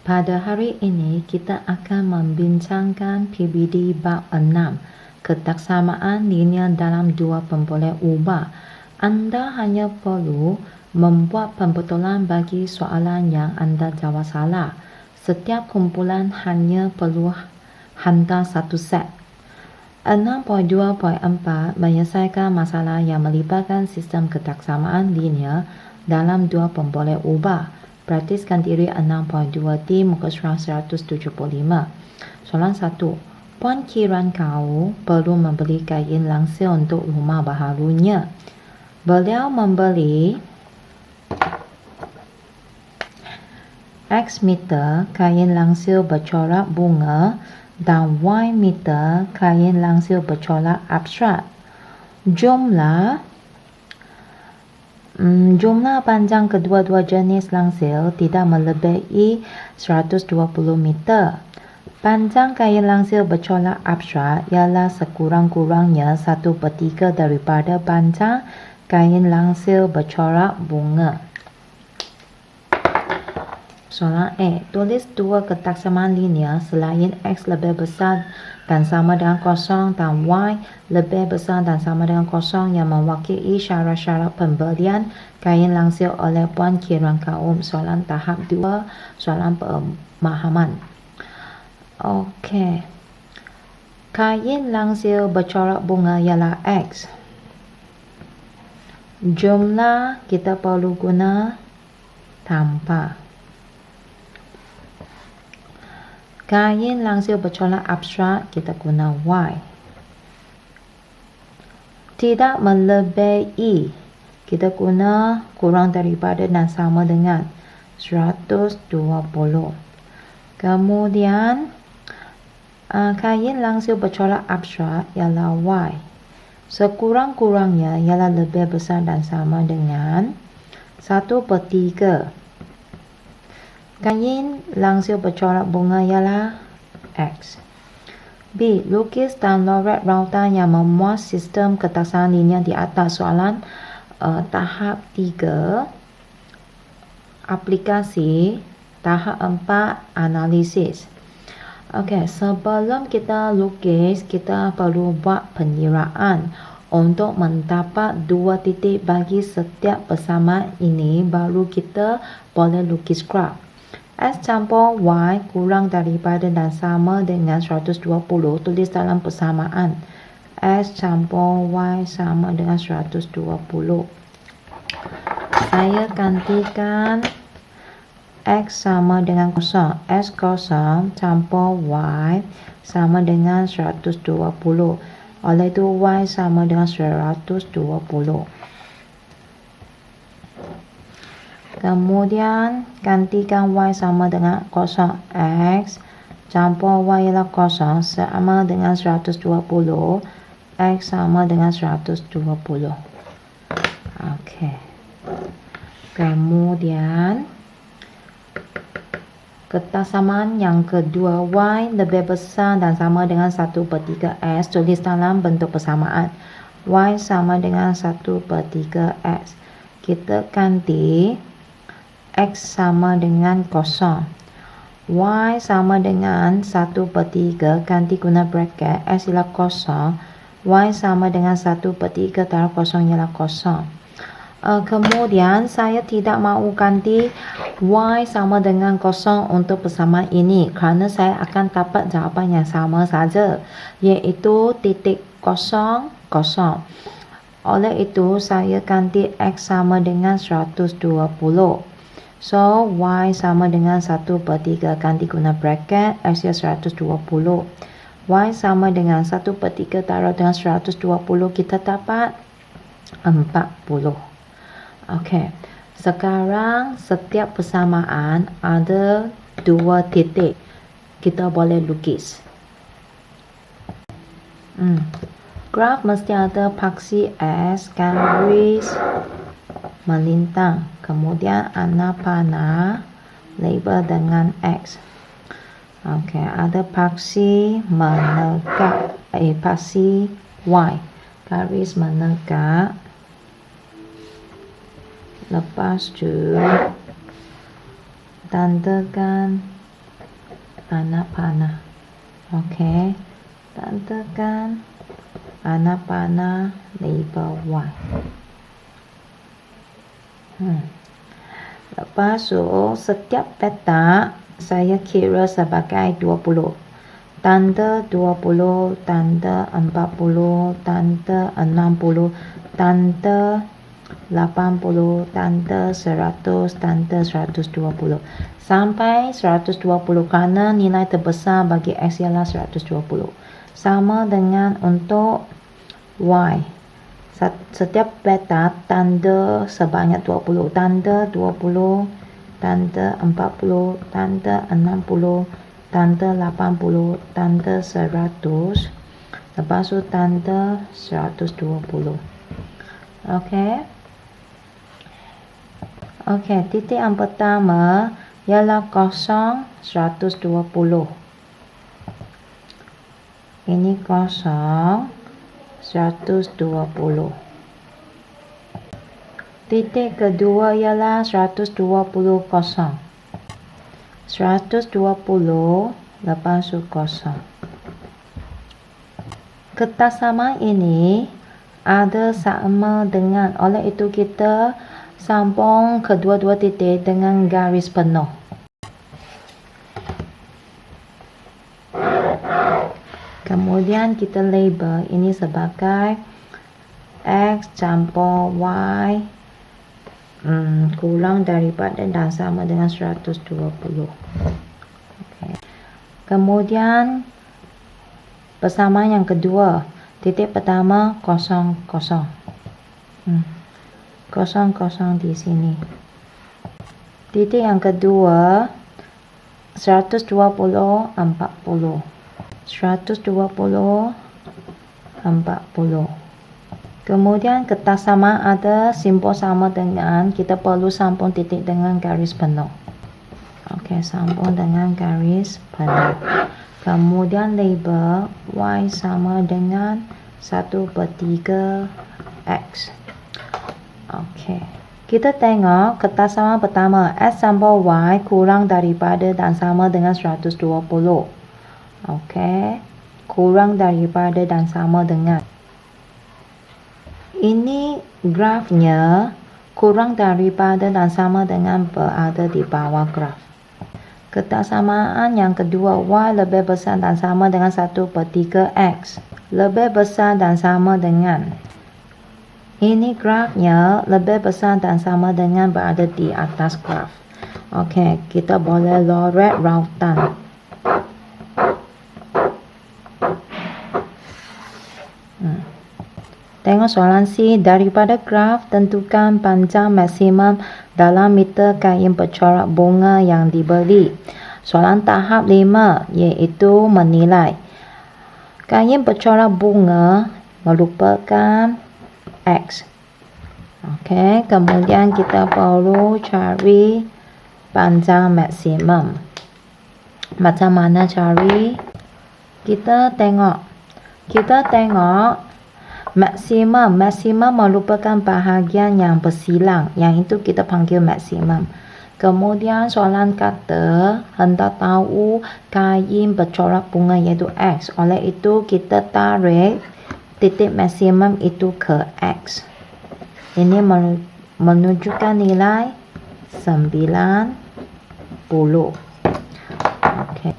Pada hari ini kita akan membincangkan PBD bab 6, ketaksamaan linear dalam dua pemboleh ubah. Anda hanya perlu membuat pembetulan bagi soalan yang anda jawab salah. Setiap kumpulan hanya perlu hantar satu set. 6.2.4 menyelesaikan masalah yang melibatkan sistem ketaksamaan linear dalam dua pemboleh ubah. Praktiskan diri 6.2 di muka surah 175. Soalan 1. Puan Kiran kau perlu membeli kain langsir untuk rumah baharunya. Beliau membeli X meter kain langsir bercorak bunga dan Y meter kain langsir bercorak abstrak. Jumlah panjang kedua-dua jenis langsir tidak melebihi 120 meter. Panjang kain langsir bercorak abstrak ialah sekurang-kurangnya 1/3 daripada panjang kain langsir bercorak bunga. Soalan A. Tulis dua ketaksamaan linear selain X lebih besar dan sama dengan kosong dan Y lebih besar dan sama dengan kosong yang mewakili syarat-syarat pembelian kain langsir oleh Puan Kiran kaum. Soalan tahap 2, soalan pemahaman. Okey. Kain langsir bercorak bunga ialah X. Jumlah kita perlu guna tanpa. Kain langsir bercorak abstrak kita guna Y. Tidak melebihi kita guna kurang daripada dan sama dengan 120. Kemudian kain langsir bercorak abstrak ialah Y. Sekurang-kurangnya ialah lebih besar dan sama dengan 1/3. Kain langsir bercorak bunga ialah X. B. Lukis dan loret rautan yang memuat sistem ketaksamaan linear di atas. Soalan tahap 3 aplikasi, tahap 4 analisis. Okey, sebelum kita lukis, kita perlu buat penyiraan untuk mendapat 2 titik bagi setiap persamaan ini, baru kita boleh lukis graf. X campur Y kurang daripada dan sama dengan 120. Tulis dalam persamaan. X campur Y sama dengan 120. Saya gantikan X sama dengan kosong. X kosong campur Y sama dengan 120. Oleh itu Y sama dengan 120. Kemudian gantikan Y sama dengan kosong. X campur Y ialah kosong sama dengan 120. X sama dengan 120. Okey. Kemudian ketaksamaan yang kedua, Y lebih besar dan sama dengan 1/3 X. Tulis dalam bentuk persamaan. Y sama dengan 1/3 X. Kita ganti X sama dengan kosong. Y sama dengan 1/3. Ganti guna bracket. X ialah kosong. Y sama dengan 1/3 darab kosong ialah kosong. Kemudian saya tidak mahu ganti Y sama dengan kosong untuk persamaan ini kerana saya akan dapat jawapan yang sama saja, iaitu titik kosong, kosong. Oleh itu saya ganti X sama dengan 120. So, Y sama dengan 1/3. Ganti guna bracket. X ialah 120. Y sama dengan 1/3 darab dengan 120. Kita dapat 40. Okey. Sekarang setiap persamaan ada 2 titik. Kita boleh lukis. Graf mesti ada paksi S, garis melintang. Kemudian anak panah label dengan X. Okey, ada paksi menegak, paksi Y, garis menegak. Lepas tu tandakan panah. Okey, tentukan panah label Y. Lepas tu, setiap petak saya kira sebagai 20. Tanda 20, tanda 40, tanda 60, tanda 80, tanda 100, tanda 120. Sampai 120 kerana nilai terbesar bagi X ialah 120. Sama dengan untuk Y. Setiap petak tanda sebanyak 20. Tanda 20, tanda 40, tanda 60, tanda 80, tanda 100. Lepas tu tanda 120. Okey. Okey, titik yang pertama ialah 0, 120. Ini 0, 120. Titik kedua ialah 120 kosong. 120 lepas tu kosong. Kertas sama ini ada sama dengan, oleh itu kita sambung kedua-dua titik dengan garis penuh. Kemudian kita label ini sebagai X campur Y kurang daripada dan sama dengan 120. Okay. Kemudian persamaan yang kedua, titik pertama 0, 0. 0, 0 di sini. Titik yang kedua 120, 40. 120, 40. Kemudian kertas sama ada simbol sama dengan, kita perlu sambung titik dengan garis penuh. Okey, sambung dengan garis penuh. Kemudian label Y sama dengan 1/3 X. Okey. Kita tengok kertas sama pertama, X campur Y kurang daripada dan sama dengan 120. Okey, kurang daripada dan sama dengan. Ini grafnya kurang daripada dan sama dengan berada di bawah graf. Ketaksamaan yang kedua, Y lebih besar dan sama dengan 1/3 X. Lebih besar dan sama dengan. Ini grafnya lebih besar dan sama dengan berada di atas graf. Okey, kita boleh lorek rautan. Tengok soalan C. Daripada graf, tentukan panjang maksimum dalam meter kain bercorak bunga yang dibeli. Soalan tahap 5 iaitu menilai. Kain bercorak bunga merupakan X. Okey, kemudian kita perlu cari panjang maksimum. Macam mana cari? Kita tengok maksimum merupakan bahagian yang bersilang, yang itu kita panggil maksimum. Kemudian soalan kata hendak tahu kain bercorak bunga iaitu X. Oleh itu kita tarik titik maksimum itu ke X. Ini menunjukkan nilai 90. Okey.